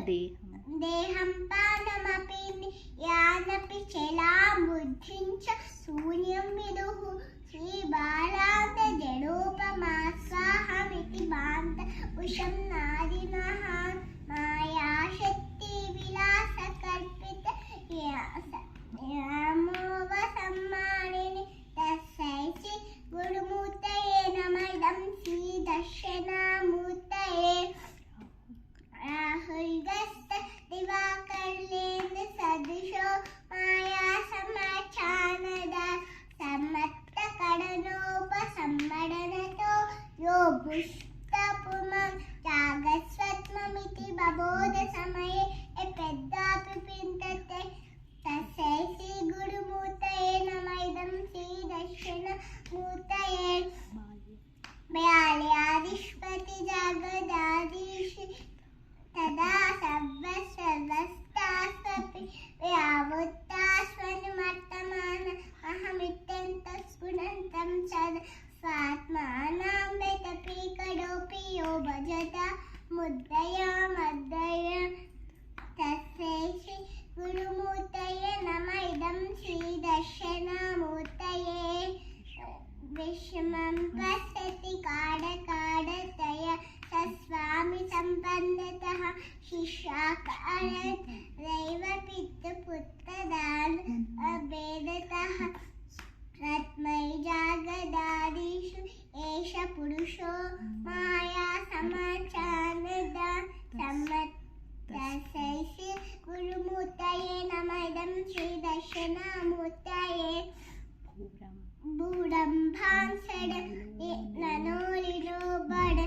देहं पानमपि यानपि चलां बुद्धिं च शून्यं विदुः श्रीबालान्त जडोपमा स्वाहमिति भान्त उषं नारिणः मायाशक्ति विलासकल्पित यामोवसम्मानिनि तस्यै श्री गुरुमूर्तये नमः इदं श्रीदर्शनामूर्तये राहुलग्रस्त दिवाकरलेन्द्र सदृशो माया समाचानद सम्मत्तकडनोपसम्मडनतो यो भुष्टपुमं जागस्वत्ममिति बबोध समये पेद्दापि पिन्तते तस्यै श्री गुरुमूर्तये नमः इदं श्रीदर्शनमूर्तये ब्याल्याधिष्पति जगदाधीश तदा सर्वस्वस्तास्वपि व्यावृत्तास्वनुमर्तमान अहमित्यन्तं स्फुरन्तं सदा स्वात्मानं वेदपि करोपि यो भजता मुद्दया तस्यै श्री गुरुमूर्तये नमः इदं श्रीदर्शनामूर्तये विषमं पश्यति काडकाडतया स्वामी सम्पन्नतः शिष्याकारं दैवपितृपुत्रदान अभेदतः रत्मै जागदादिषु एष पुरुषो माया समाचानद तस्यै श्री गुरुमूर्तये नमः इदं श्रीदर्शनामूर्तये भूरम्भांसड ननोलिनो बड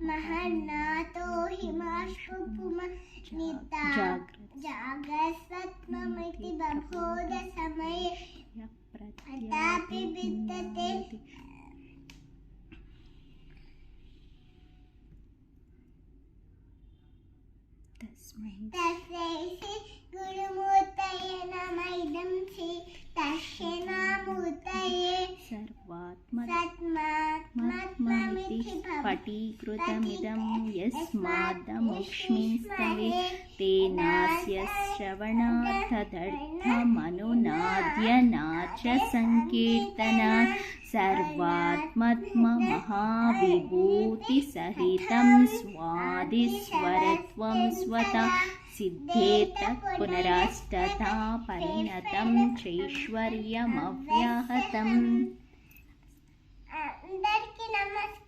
महन्नातो हिमाश्रुपुम निता जागस्वत्ममिति बभोध समये अतापि विद्यते तस्यै श्री गुरुमूर्तये नमः इदं श्रीदर्शनामूर्तये सर्वात्मत्वमिति स्फटिकृतमिदं यस्मादमुष्मिंस्तवे तेनास्य श्रवणार्थमनुनाद्यनाच संकीर्तनात् सर्वात्मत्महाविभूतिसहितं स्वादिस्वरत्वं स्वतः सिद्धेत पुनराष्टता परिणतं चैश्वर्यमव्याहतम्। అందరికీ నమస్కారం।